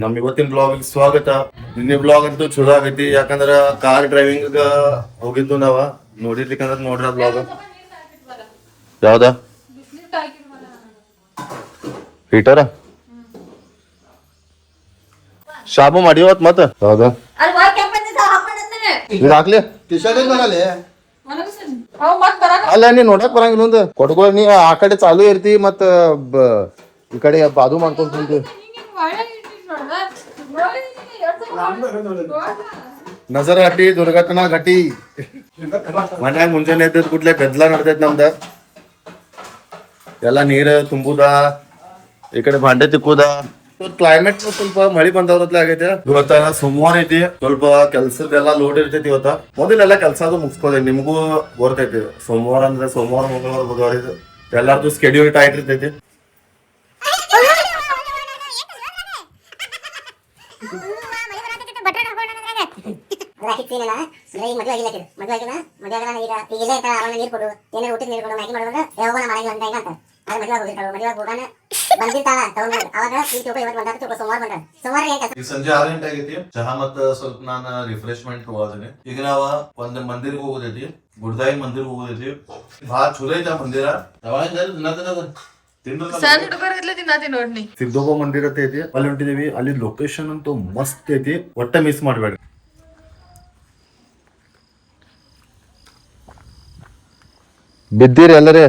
ನಮ್ ಇವತ್ತಿನ ಬ್ಲಾಗ್ ಸ್ವಾಗತ. ನಿನ್ನೆ ಬ್ಲಾಗ್ ಅಂತೂ ಚಲೋ ಆಗೈತಿ, ಯಾಕಂದ್ರ ಕಾರ್ ಡ್ರೈವಿಂಗ್ ಹೋಗಿದ್ದು ನಾವ. ನೋಡಿರ್ಲಿಕ್ಕಂದ್ರ ನೋಡ್ರ ಬ್ಲಾಗ್ ಯಾವ್ದ ಹೀಟರ ಶಾಬು ಮಾಡಿವತ್ ಮತ್ತ ಯಾವ್ದ ಇದು ಹಾಕ್ಲಿ ಅಲ್ಲ ನೀ ನೋಡಕ್ ಬರಂಗಿಲ್ಲ ಒಂದು ಕೊಡ್ಕೊ. ನೀ ಆ ಕಡೆ ಚಾಲು ಇರ್ತಿ ಮತ್ತ ಈ ಕಡೆ ಬಾದು ಮಾಡ್ಕೊಂಡ್ ಕುಂತಿ. ನಜರ ಹಟ್ಟಿ ದುರ್ಘಟನಾ ಘಟಿ. ಮನ್ಯಾಗ ಮುಂಜಾನೆ ಎದ್ದ ಕೂಡ್ಲೆ ಗದ್ಲ ನಡ್ದೈತ್ ನಮ್ದ. ಎಲ್ಲಾ ನೀರ್ ತುಂಬುದ, ಈ ಕಡೆ ಭಾಂಡೆ ತಿಕ್ಕುದ. ಕ್ಲೈಮೇಟ್ ಸ್ವಲ್ಪ ಮಳಿ ಬಂದವ್ರತ್ಲೆ ಆಗೈತೆ. ಇವತ್ತ ಸೋಮವಾರ ಐತಿ, ಸ್ವಲ್ಪ ಕೆಲ್ಸದ್ದೆಲ್ಲಾ ಲೋಡ್ ಇರ್ತೈತಿ. ಇವತ್ತ ಮೊದಲೆಲ್ಲಾ ಕೆಲ್ಸ ಅದು ಮುಗಿಸ್ಕೋದೈತಿ, ನಿಮಗೂ ಬರ್ತೈತಿ. ಸೋಮವಾರ ಅಂದ್ರೆ ಸೋಮವಾರ, ಮಂಗಳವಾರ, ಬುಧವಾರ ಇದು ಎಲ್ಲಾರ್ದು ಸ್ಕೆಡ್ಯೂಲ್ ಟೈಟ್ ಇರ್ತೈತಿ. ನೀರ್ ಕೊಡು, ಏನಾರು ಊಟಕ್ಕೆ ನೀರು ಕೊಡು, ಮ್ಯಾಗಿ ಮಾಡುವಾಗ ಯಾವಾಗ ಮನೆಗೆ ಅಂತ ಅಂತ ಅದ್ ಮದುವೆ ಹೋಗಿರ್ತಾಳು. ಮದುವೆ ಹೋಗಾನ ಬಂದಿರ್ತಾಳ ತಗೊಂಡ್ ಅವಾಗ ಈ ತೂಕ ಇವತ್ತು ಬಂದಾಗ ತೂಕ ಸೋಮವಾರ ಬಂದ. ಸೋಮವಾರ ಈ ಸಂಜೆ 6 ಗಂಟೆ ಆಗೈತಿ. ಚಹಾ ಮತ್ತ ಸ್ವಲ್ಪ ನಾನು ರಿಫ್ರೆಶ್ಮೆಂಟ್ ಹೋಗೋದೀನಿ. ಈಗ ನಾವ ಒಂದ್ ಮಂದಿರ್ಗೆ ಹೋಗೋದೈತಿ, ಗುಡ್ದಾಯಿ ಮಂದಿರ್ ಹೋಗೋದೈತಿ. ಭಾಳ ಚಲೋ ಐತಿ ಆ ಮಂದಿರ. ಸಿದ್ದೋಬ ಮಂದಿರ ಅಂತ ಐತಿ, ಅಲ್ಲಿ ಹೊಂಟಿದೀವಿ. ಅಲ್ಲಿ ಲೊಕೇಶನ್ ಅಂತೂ ಮಸ್ತ್ ಐತಿ, ಒಟ್ಟ ಮಿಸ್ ಮಾಡ್ಬೇಡಿ. ಬಿದ್ದೀರಿ ಎಲ್ಲರೇ.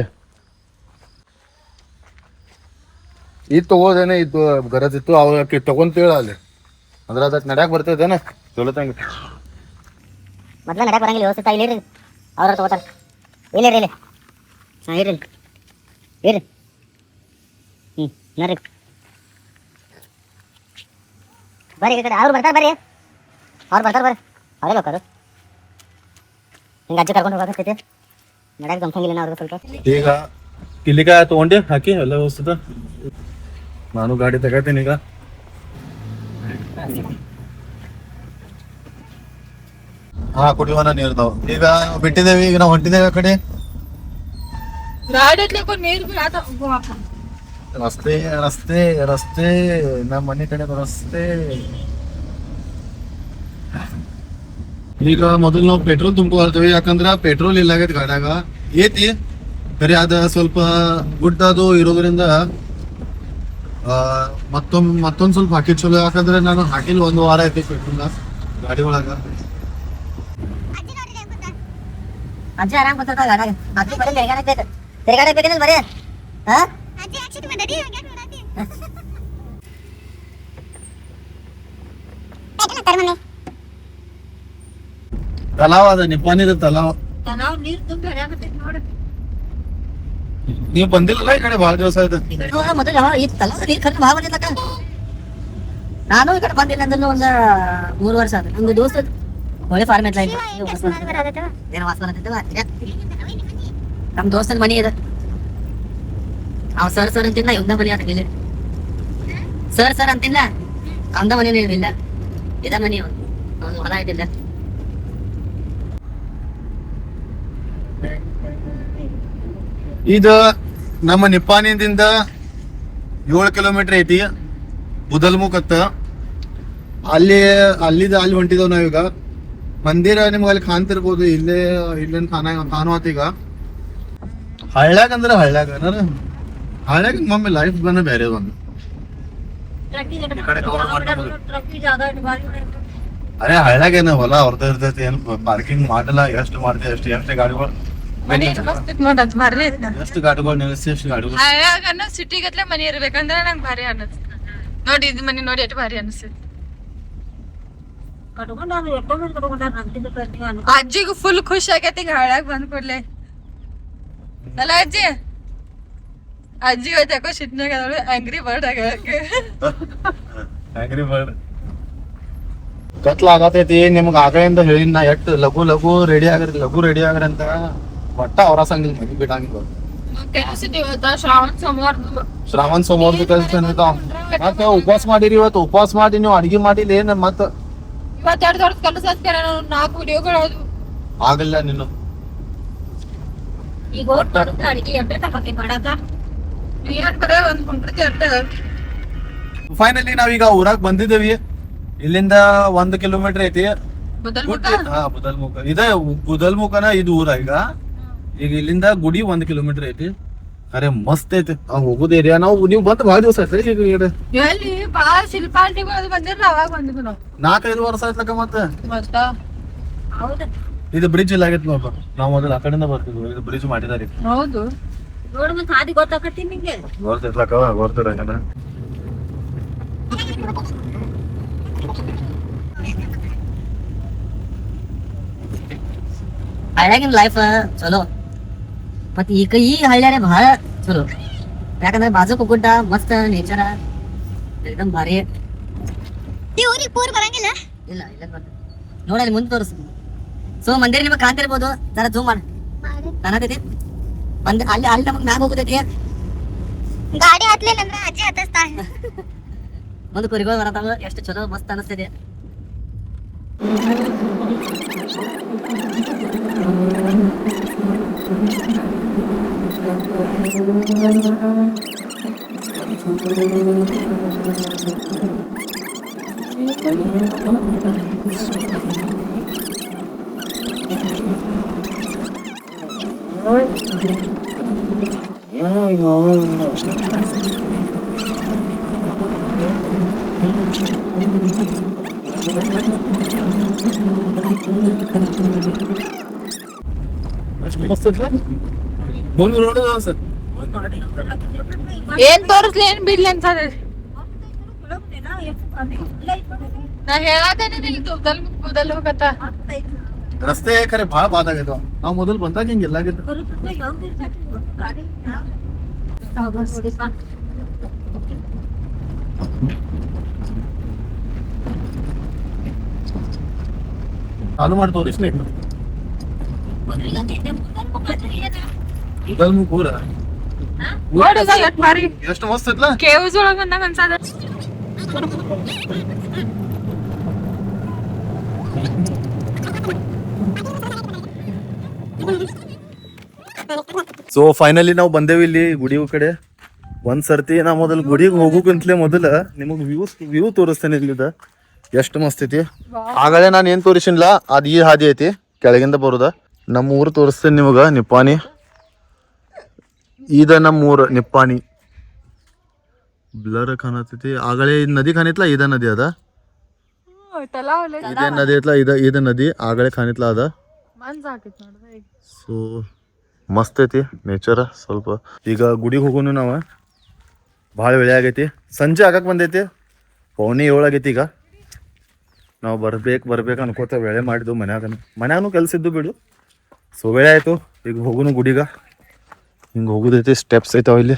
ಇದು ತಗೋದೇನೆ, ಇದು ಗರಜ್ ಇತ್ತು ಅವಾಗ ತಗೊಂತೇಳ ಅಲ್ಲಿ ಅಂದ್ರೆ ಅದಕ್ಕೆ ನಡ್ಯಾಕ್ ಬರ್ತೈತೇನ ಚಲೋ ತಂಗ. ಮೊದ್ಲ ನಡ್ಯಾಕ್ ಬರಂಗಿಲ್ಲ, ವ್ಯವಸ್ಥಿತ ಇಲ್ಲಿ ಅವ್ರ ತಗೋತಾರ. ಇಲ್ಲ ಇಲ್ಲ ಹಾಂ ಇರ್ರಿ ಇರ್ರಿ ನೋಡ್ರಿ ಬರ್ರಿ ಈ ಕಡೆ. ಅವ್ರು ಬರ್ತಾರೆ ಬರ್ರಿ, ಅವ್ರು ಬರ್ತಾರೆ ಬರ್ರಿ. ಅವರೇ ಹೋಗ್ತಾರು. ಹಿಂಗೆ ಅಜ್ಜಿ ಕರ್ಕೊಂಡು ಹೋಗಕೈತಿ. ನಡ್ಯಾಕ್ ಗಂಫಂಗಿಲ್ಲ ಅವ್ರಿಗೆ ಸ್ವಲ್ಪ. ಈಗ ಕಿಲಿಕಾಯ ತಗೊಂಡೆ ಹಾಕಿ ಎಲ್ಲ ವ್ಯವಸ್ಥಿತ. ನಾನು ಗಾಡಿ ತಗೋತೀನಿ ಈಗ. ಹಾ ಕುಡಿಯುವನ ನೀರ್ತಾವ. ಈಗ ಬಿಟ್ಟಿದ್ದೇವೆ, ಈಗ ನಾವು ಹೊಂಟಿದ್ದೇವೆ ಆ ಕಡೆ. ರಸ್ತೆ ರಸ್ತೆ ರಸ್ತೆ ನಮ್ಮ ಮನೆ ಕಡೆ ರಸ್ತೆ. ಈಗ ಮೊದಲು ನಾವು ಪೆಟ್ರೋಲ್ ತುಂಬ್ಕೊಳ್ತೇವೆ, ಯಾಕಂದ್ರ ಪೆಟ್ರೋಲ್ ಇಲ್ಲ ಆಗೈತಿ ಗಾಡ್ಯಾಗ. ಐತಿ ಬರೀ ಅದ ಸ್ವಲ್ಪ ಗುಡ್ಡ ಅದು ಇರೋದ್ರಿಂದ ಮತ್ತೊಂದ್ ಸ್ವಲ್ಪ ಹಾಕಿ ಚಲೋ. ಯಾಕಂದ್ರೆ ನಾನು ಹಾಕಿಲ್ 1 ವಾರ ಐತಿ ಪೆಟ್ರೋಲ್ ಗಾಡಿ ಒಳಗ. ಅಜ್ಜಿ ಆರಾಮ್ ಕೂತಿರ್ತಾಳ ಗಾಡ್ಯಾಗ. ಅಜ್ಜಿ ಬರೀ ತಿರ್ಗಾಡಕ್ ಬೇಕಿಲ್ಲ ಬರೀ. ತಲಾವ್ ಅದ, ನಿಪ್ಪಾನಿದ ತಲಾವ್. ನೀವು ಬಂದಿಲ್ಲ ಈ ಕಡೆ ಭಾಳ ದಿವಸ ಆಯ್ತು. ಮೊದಲು ಈ ತಲಾವ್ ನೀರ್ ಖರ್ಚು ಭಾಳ ಬಂದಿಲ್ಲಕ್ಕ. ನಾನು ಈ ಕಡೆ ಬಂದಿಲ್ಲ ಅಂದ್ರೆ ಒಂದು 3 ವರ್ಷ ಆದ. ಒಂದು ದೋಸ್ತ ಹೊಳೆ ಫಾರ್ಮ್ ಐತ್ಲ, ಏನು ವಾಸ ಬರತ್ತೈತವ. ನಮ್ ದೋಸ್ತನ ಮನಿ ಅದ. ಅವ್ ಸರ್ ಅಂತಿಲ್ಲ, ಇವ್ದ ಮನಿ ಆತ ಇಲ್ಲಿ. ಸರ್ ಅಂತಿಲ್ಲ, ಅಂದ ಮನಿ ಇಲ್ಲ. ಇದ ಮನಿ ಅವ್ನು ಹೊಲ ಐತಿಲ್ಲ. ಇದು ನಮ್ಮ ನಿಪ್ಪಾನಿದಿಂದ 7 ಕಿಲೋಮೀಟರ್ ಐತಿ ಬುದಲ್ಮುಖತ್ತ. ಅಲ್ಲಿ ಹೊಂಟಿದವ್ ನಾವೀಗ. ಮಂದಿರ ನಿಮ್ಗೆ ಅಲ್ಲಿ ಕಾಣ್ತಿರ್ಬೋದು, ಇಲ್ಲೇನ್ ಕಾಣುವತ್. ಈಗ ಹಳ್ಳ್ಯಾಗ ಅಂದ್ರೆ ಹಳ್ಳ್ಯಾಗ ಮಮ್ಮಿ ಲೈಫ್ ಬನ್ನ ಬೇರೆ ಒಂದು. ಅರೆ ಹಳ್ಳ್ಯಾಗ ಏನ ಹೊಲ ಹೊರತ ಇರ್ತೈತಿ, ಏನ್ ಪಾರ್ಕಿಂಗ್ ಮಾಡಲ್ಲ. ಎಷ್ಟು ಮಾಡ್ತೇವೆ ಎಷ್ಟು ಗಾಡಿಗಳು, ಎಷ್ಟು ಗಾಡಿಗಳು ನಿಲ್ಲಿಸಿ ಎಷ್ಟು ಗಾಡಿಗಳು. ಸಿಟಿ ಗತ್ಲೆ ಮನಿ ಇರ್ಬೇಕಂದ್ರೆ ನಂಗೆ ಭಾರಿ ಅನ್ನತ್ ನೋಡಿ. ಇದು ಮನಿ ನೋಡಿ ಎಷ್ಟು ಭಾರಿ ಅನಿಸ್ತೈತಿ. ಅಜ್ಜಿಗೂ ಫುಲ್ ಖುಷಿ ಆಗೈತಿ ಹಳ್ಯಾಗ ಬಂದ್ ಕೂಡ್ಲೆ. ಅಲ್ಲ ಅಜ್ಜಿ, ಅಜ್ಜಿ ಇವತ್ತು ಯಾಕೋ ಶಿಟ್ನಾಗ ಆಂಗ್ರಿ ಬರ್ಡ್ ಕತ್ಲ ಆಗತೈತಿ. ನಿಮ್ಗೆ ಆಗಲಿಂದ ಹೇಳಿ ನಾ ಎಟ್ ಲಘು ರೆಡಿ ಆಗ್ರಿ ಅಂತ. ಒಟ್ಟ ಅವ್ರ ಸಂಗಿಲ್ಲ, ಮನಿ ಬಿಡಂಗಿಲ್ಲ. ಶ್ರಾವಣ ಸೋಮವಾರದ ಕೆಲ್ಸ ಮತ್ತೆ ಉಪವಾಸ ಮಾಡಿರಿ. ಇವತ್ತು ಉಪವಾಸ ಮಾಡಿ ನೀವು ಅಡಿಗೆ ಮಾಡಿಲ್ಲ ಏನ್ ಮತ್ತ ಆಗಲ್ಲ ನೀನು. ಫೈನಲಿ ನಾವೀಗ ಊರಾಗ ಬಂದಿದ್ದೇವಿ. ಇಲ್ಲಿಂದ 1 ಕಿಲೋಮೀಟರ್ ಐತಿ. ಬುದಲ್ಮುಖ ಇದ ಬುದಲ್ಮುಖನ ಇದು ಊರ. ಈಗ ಇಲ್ಲಿಂದ ಗುಡಿ 1 ಕಿಲೋಮೀಟರ್ ಐತಿ. ಅರೆ ಮಸ್ತ್ ಐತಿ ಹೋಗುದ ಏರಿಯಾ. ನೀವು ಬಂದ್ ಭಾಳ ದಿವಸ ಆಯ್ತು ಈಗ. ಎಲ್ಲಿ ಬಾಳ ಶಿಲ್ಪಾಂಟಿಗಳು ಬಂದಿರ್ಲ ಅವಾಗ ಬಂದಿದ್ವಿ ನಾವು. 4-5 ವರ್ಷ ಆಯ್ತಕ್ಕ. ಮತ್ತೆ ಹೌದು ಇದು ಬ್ರಿಡ್ಜ್ ಇಲ್ಲ ಆಗೈತಿ ನೋಡ್ಬ. ನಾವು ಮೊದಲು ಆ ಕಡೆಯಿಂದ ಬರ್ತಿದ್ವಿ. ಇದು ಬ್ರಿಡ್ಜ್ ಮಾಡಿದಾರೆ. ಹೌದು ನೋಡ್ ಮತ್ತೆ ಹಾದಿ ಗೊತ್ತಾಕತ್ತಿ ನಿಂಗೆ. ಗೊತ್ತಿರ್ಲಕ್ಕ ಗೊತ್ತಿರ. ಹಳ್ಳ್ಯಾಗಿನ ಲೈಫ್ ಚಲೋ, ಮತ್ ಈ ಹಳ್ಳ್ಯಾರೆ ಬಹಳ ಚಲೋ. ಯಾಕಂದ್ರೆ ಬಾಜುಕ್ ಗುಡ್ಡ, ಮಸ್ತ್ ನೇಚರ, एकदम ಭಾರಿ. ಇಲ್ಲ ಇಲ್ಲ ನೋಡಲ್ಲಿ ಮುಂದೆ ತೋರಿಸ್. ಸೊ ಮಂದಿರ ನಿಮಗೆ ಕಾಣ್ತಿರ್ಬೋದು, ಜರ ಜೂಮ್ ಮಾಡಿ ಕಾಣತೈತಿ. ಅಲ್ಲಿ ಅಲ್ಲಿ ನಮಗ್ ಮ್ಯಾಗ ಹೋಗುದೈತಿ. ಗಾಡಿ ಹತ್ಲಿಲ್ಲ ಅಂದ್ರೆ ಅಜ್ಜಿ ಹತ್ತಿಸ್ತಾ. ಒಂದು ಕುರಿಗಳು ಬರತಾವ, ಎಷ್ಟು ಚಲೋ ಮಸ್ತ್ ಅನಿಸ್ತಿದೆ. ಏನ್ ತೋರಿಸ್ಲಿ ಏನ್ ಬಿಡ್ಲಿ ಅನ್ಸದ. ನಾ ಹೇಳತೇನೆ ಬುದಲ್ಮುಖ ರಸ್ತೆ ಖರೆ ಭಾಳ ಬಾದಾಗೈತವ. ನಾವು ಮೊದಲು ಬಂದಾಗ ಹಿಂಗೆಲ್ಲ ಆಗಿತ್ತು. ಚಾಲು ಮಾಡಿ ತೋರಿಸ್ಲಿ. ಊರ ಎಷ್ಟು ಮಸ್ತ್ ಐತ್ಲ. ಕೇವ್ಸ್ ಒಳಗ್ ಬಂದಾಗ ಅನ್ಸದ. ಸೊ ಫೈನಲಿ ನಾವು ಬಂದೇವಿ ಇಲ್ಲಿ ಗುಡಿ ಕಡೆ. ಒಂದ್ ಸರ್ತಿ ನಾ ಮೊದಲು ಗುಡಿಗೆ ಹೋಗೋಕಂತಲೇ ಮೊದಲ ನಿಮಗ್ ವ್ಯೂ ತೋರಿಸ್ತೇನೆ. ಇಲ್ಲಿದ ಎಷ್ಟು ಮಸ್ತ್ ಐತಿ. ಆಗಲೇ ನಾನು ಏನ್ ತೋರಿಸಿಲ್ಲ, ಅದ್ ಈ ಹಾದಿ ಐತಿ ಕೆಳಗಿಂದ ಬರುದ. ನಮ್ಮ ಊರು ತೋರಿಸ್ತೇನೆ ನಿಮಗ. ನಿಪ್ಪಾಣಿ ಇದ ನಮ್ಮ ಊರು ನಿಪ್ಪಾಣಿ. ಬ್ಲರ್ ಕಾಣತೈತಿ. ಆಗಲೇ ನದಿ ಕಾಣಿತ್ಲಾ, ಇದ ನದಿ ಅದ. ಇದೇ ನದಿ ಐತ್ಲಾ, ಇದ ನದಿ ಆಗಲೇ ಕಾಣಿತ್ಲಾ ಅದ. ಸೊ ಮಸ್ತ್ ಐತಿ ನೇಚರ್ ಸ್ವಲ್ಪ. ಈಗ ಗುಡಿಗೆ ಹೋಗೋನು ನಾವು. ಭಾಳ ವೇಳೆ ಆಗೈತಿ, ಸಂಜೆ ಆಗಕ್ಕೆ ಬಂದೈತಿ. 7:45 ಆಗೈತಿ. ಈಗ ನಾವು ಬರ್ಬೇಕು ಅನ್ಕೋತ ವೇಳೆ ಮಾಡಿದ್ವು. ಮನ್ಯಾಗನು ಕೆಲಸ ಇದ್ದು ಬಿಡು. ಸೊ ವೇಳೆ ಆಯ್ತು, ಈಗ ಹೋಗುನು ಗುಡಿಗ. ಹಿಂಗೆ ಹೋಗುದೈತಿ, ಸ್ಟೆಪ್ಸ್ ಐತಾವ ಇಲ್ಲಿ.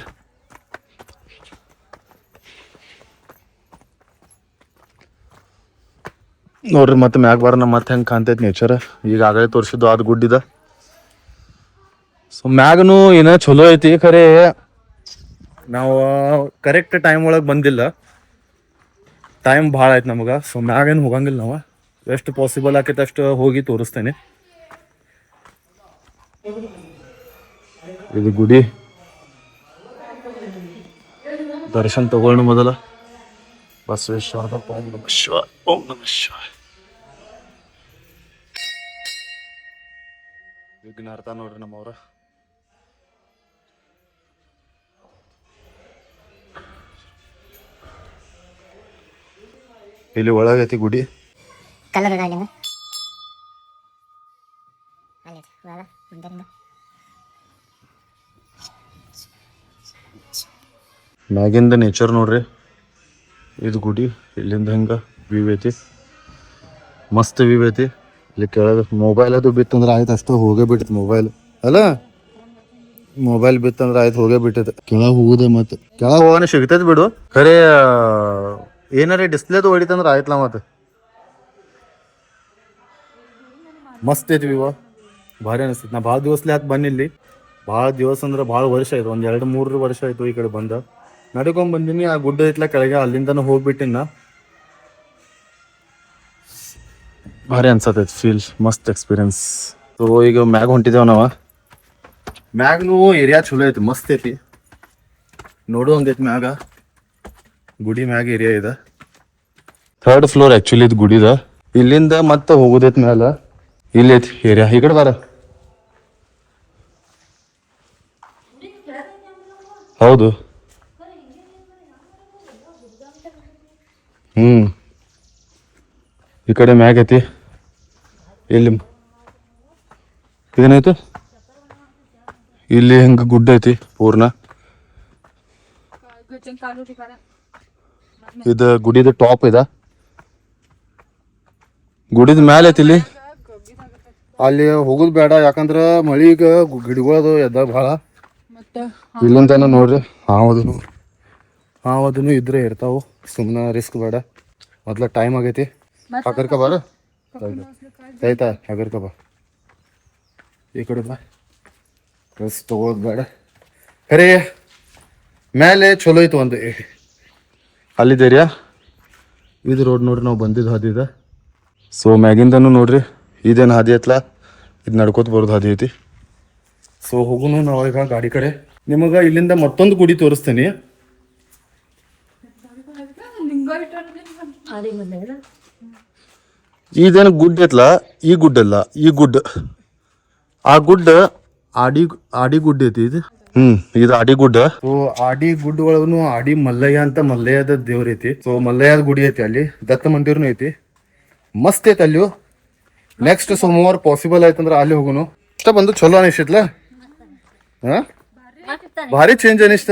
ನೋಡ್ರಿ ಮತ್ತೆ ಮ್ಯಾಗ ಬರೋಣ ಮತ್ತೆ ಹೆಂಗೆ ಕಾಣ್ತೈತಿ ನೇಚರ್. ಈಗ ಆಗಲೇ ತೋರಿಸಿದ್ದು ಅದು ಗುಡ್ಡಿದ. ಸೊ ಮ್ಯಾಗನು ಏನ ಚಲೋ ಐತಿ, ಖರೆ ನಾವು ಕರೆಕ್ಟ್ ಟೈಮ್ ಒಳಗೆ ಬಂದಿಲ್ಲ. ಟೈಮ್ ಭಾಳ ಆಯ್ತು ನಮಗೆ. ಸೊ ಮ್ಯಾಗೇನು ಹೋಗಂಗಿಲ್ಲ. ನಾವು ಎಷ್ಟು ಪಾಸಿಬಲ್ ಆಕೈತೆ ಅಷ್ಟು ಹೋಗಿ ತೋರಿಸ್ತೇನೆ. ಇದು ಗುಡಿ ದರ್ಶನ್ ತಗೊಳ್ಳೋಣ ಮೊದಲ. ಬಸವೇಶ್ವರದ ಓಂ ನಮಃ ಶಿವಾಯ, ಓಂ ನಮಃ ಶಿವಾಯ. ವಿಘ್ನಾರ್ಥ ನೋಡ್ರಿ ನಮ್ಮವ್ರ. ಇಲ್ಲಿ ಒಳಗೈತಿ ಗುಡಿ. ಕಲರ್ ಅದ ಮ್ಯಾಗಿಂದ ನೇಚರ್ ನೋಡ್ರಿ. ಇದು ಗುಡಿ. ಇಲ್ಲಿಂದ ಹಿಂಗ ವ್ಯೂ ಐತಿ, ಮಸ್ತ್ ವ್ಯೂ ಐತಿ. ಇಲ್ಲಿ ಕೆಳಗೆ ಮೊಬೈಲ್ ಅದು ಬಿತ್ತಂದ್ರೆ ಆಯ್ತು, ಅಷ್ಟು ಹೋಗೇ ಬಿಟ್ಟಿತ್ತು ಮೊಬೈಲ್. ಅಲ್ಲ ಮೊಬೈಲ್ ಬಿತ್ತಂದ್ರೆ ಆಯ್ತು, ಹೋಗೇ ಬಿಟ್ಟೈತೆ. ಕೆಳಗೆ ಹೋಗುದ ಮತ್ತೆ ಕೆಳಗೆ ಹೋಗೋಣ ಸಿಗ್ತೈತಿ ಬಿಡು. ಖರೆ ಏನಾರ ಡಿಸ್ಪ್ಲೇದು ಹೊಡಿತಂದ್ರೆ ಆಯ್ತಲ್ಲ ಮತ್ತೆ. ಮಸ್ತ್ ಐತಿ ವ್ಯೂ, ಭಾರಿ ಅನಿಸ್ತೈತಿ. ನಾ ಭಾಳ ದಿವಸಲೆ ಯಾಕೆ ಬನ್ನಿಲ್ಲಿ. ಭಾಳ ದಿವಸ ಅಂದ್ರೆ ಭಾಳ ವರ್ಷ ಆಯ್ತು, 1-2-3 ವರ್ಷ ಆಯ್ತು ಈ ಕಡೆ ಬಂದ. ನಡ್ಕೊಂಡ್ ಬಂದಿನಿ. ಆ ಗುಡ್ಡ ಐತ್ಲ ಕೆಳಗೆ, ಅಲ್ಲಿಂದನೂ ಹೋಗ್ಬಿಟ್ಟಿನ. ಭಾರಿ ಅನ್ಸತೈತಿ ಫೀಲ್, ಮಸ್ತ್ ಎಕ್ಸ್ಪೀರಿಯನ್ಸ್. ಸೊ ಈಗ ಮ್ಯಾಗ ಹೊಂಟಿದ್ದೇವ ನಾವು. ಮ್ಯಾಗ್ನು ಏರಿಯಾ ಚಲೋ ಐತಿ, ಮಸ್ತ್ ಐತಿ, ನೋಡುವಂಗೈತಿ ಮ್ಯಾಗ. ಗುಡಿ ಮ್ಯಾಗ ಏರಿಯಾ ಇದೆ. 3rd ಫ್ಲೋರ್ ಆಕ್ಚುಲಿ ಇದು ಗುಡಿದ. ಇಲ್ಲಿಂದ ಮತ್ತೆ ಹೋಗೋದೈತ್ ಮ್ಯಾಲ. ಇಲ್ಲಿ ಐತಿ ಏರಿಯಾ. ಈ ಕಡೆ ಬಾರ. ಹೌದು. ಈ ಕಡೆ ಮ್ಯಾಗ ಐತಿ. ಇಲ್ಲಿ ಏನಾಯ್ತು, ಇಲ್ಲಿ ಹಿಂಗ ಗುಡ್ಡ ಐತಿ ಪೂರ್ಣ. ಇದು ಗುಡಿದ ಟಾಪ್ ಇದ. ಗುಡಿದ ಮ್ಯಾಲ ಐತಿ. ಇಲ್ಲಿ ಅಲ್ಲಿ ಹೋಗುದ್ ಬೇಡ, ಯಾಕಂದ್ರ ಮಳಿಗ ಗಿಡಗಳದು ಎದ್ದ ಭಾಳ. ಇಲ್ಲಿಂದ ನೋಡ್ರಿ ಹಾವದನು ಇದ್ರೆ ಇರ್ತಾವು. ಸುಮ್ಮನೆ ರಿಸ್ಕ್ ಬೇಡ. ಮೊದ್ಲ ಟೈಮ್ ಆಗೈತಿ. ಹಾಕರ್ಕ ಬಾರ ಆಯ್ತಾ, ಹಾಕರ್ಕ ಬಾ. ಈ ಕಡೆ ಬಾ. ರಿಸ್ಕ್ ತಗೋದ್ ಬೇಡ. ಖರೆ ಮೇಲೆ ಚಲೋ ಐತು ಒಂದು. ಅಲ್ಲಿದ್ದೇರಿಯಾ ಇದು ರೋಡ್ ನೋಡ್ರಿ, ನಾವು ಬಂದಿದ್ದು ಹಾದಿದ. ಸೊ ಮ್ಯಾಗಿಂದನು ನೋಡ್ರಿ ಇದೇನು ಹಾದಿ ಐತ್ಲ, ಇದು ನಡ್ಕೋತ ಬರೋದು ಹಾದಿ ಐತಿ. ಸೊ ಹೋಗುನು ನಾವು ಈಗ ಗಾಡಿ ಕಡೆ. ನಿಮಗೆ ಇಲ್ಲಿಂದ ಮತ್ತೊಂದು ಗುಡಿ ತೋರಿಸ್ತೀನಿ. ಇದೇನು ಗುಡ್ಡ ಐತ್ಲ, ಈ ಗುಡ್ಡ ಅಲ್ಲ, ಈ ಗುಡ್ಡ. ಆ ಗುಡ್ಡ ಆಡಿ ಗುಡ್ಡ ಐತಿ ಇದು. ಇದು ಆಡಿ ಗುಡ್ಡ. ಸೊ ಆಡಿ ಗುಡ್ಡ ಒಳಗನು ಆಡಿ ಮಲ್ಲಯ್ಯ ಅಂತ ಮಲ್ಲಯ್ಯದ ದೇವ್ರ ಐತಿ. ಸೊ ಮಲ್ಲಯ್ಯದ ಗುಡಿ ಐತಿ. ಅಲ್ಲಿ ದತ್ತ ಮಂದಿರನು ಐತಿ. ಮಸ್ತ್ ಐತಿ ಅಲ್ಲಿ. ನೆಕ್ಸ್ಟ್ ಸೋಮವಾರ ಪಾಸಿಬಲ್ ಆಯ್ತಂದ್ರ ಅಲ್ಲಿ ಹೋಗುನು. ಇಷ್ಟ ಬಂದು ಚಲೋ ಅನಿಸ್ತೈತ್ಲ. ಭಾರಿ ಚೇಂಜ್ ಅನಿಸ್ತ.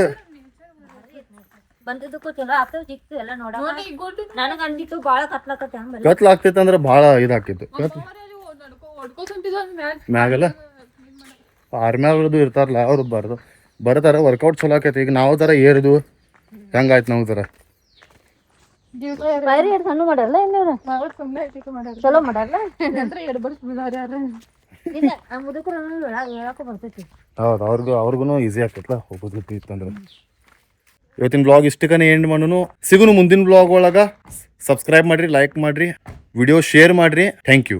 ಬಂದಿದ್ದಕ್ಕೂ ಚಲೋ ಆಗ್ತದೆ, ಸಿಕ್ತು ಎಲ್ಲ ನೋಡಕ. ನನಗೆ ಅಂದಿತ್ತು ಭಾಳ ಕತ್ಲಾಕತ್ತೆ. ಕತ್ಲ ಆಗ್ತೈತೆ ಅಂದ್ರೆ ಭಾಳ ಇದಾಗ್ತಿತ್ತು. ಮ್ಯಾಗಲ್ಲ ಆರ್ಮ್ಯಾಗದು ಇರ್ತಾರಲ್ಲ, ಅವ್ರು ಬರ್ತಾರ. ವರ್ಕೌಟ್ ಚಲೋ ಆಕೈತಿ. ಈಗ ನಾವು ತರ ಏರಿದು ಹೆಂಗಾಯ್ತು ನಾವು ತರ ಸಣ್ಣ ಮಾಡಲ್ಲ ಚಲೋ ಮಾಡಲ್ಲ. ಹೌದು, ಅವ್ರಿಗೂ ಈಸಿ ಆಗ್ತೈತಲ್ಲ ಹೋಗೋದು ಇತ್ತಂದ್ರೆ. ಇವತ್ತಿನ ಬ್ಲಾಗ್ ಇಷ್ಟಕ್ಕನೇ ಎಂಡ್ ಮಾಡೋನು. ಸಿಗುನು ಮುಂದಿನ ಬ್ಲಾಗ್ ಒಳಗ. ಸಬ್ಸ್ಕ್ರೈಬ್ ಮಾಡ್ರಿ, ಲೈಕ್ ಮಾಡ್ರಿ, ವಿಡಿಯೋ ಶೇರ್ ಮಾಡ್ರಿ. Thank you.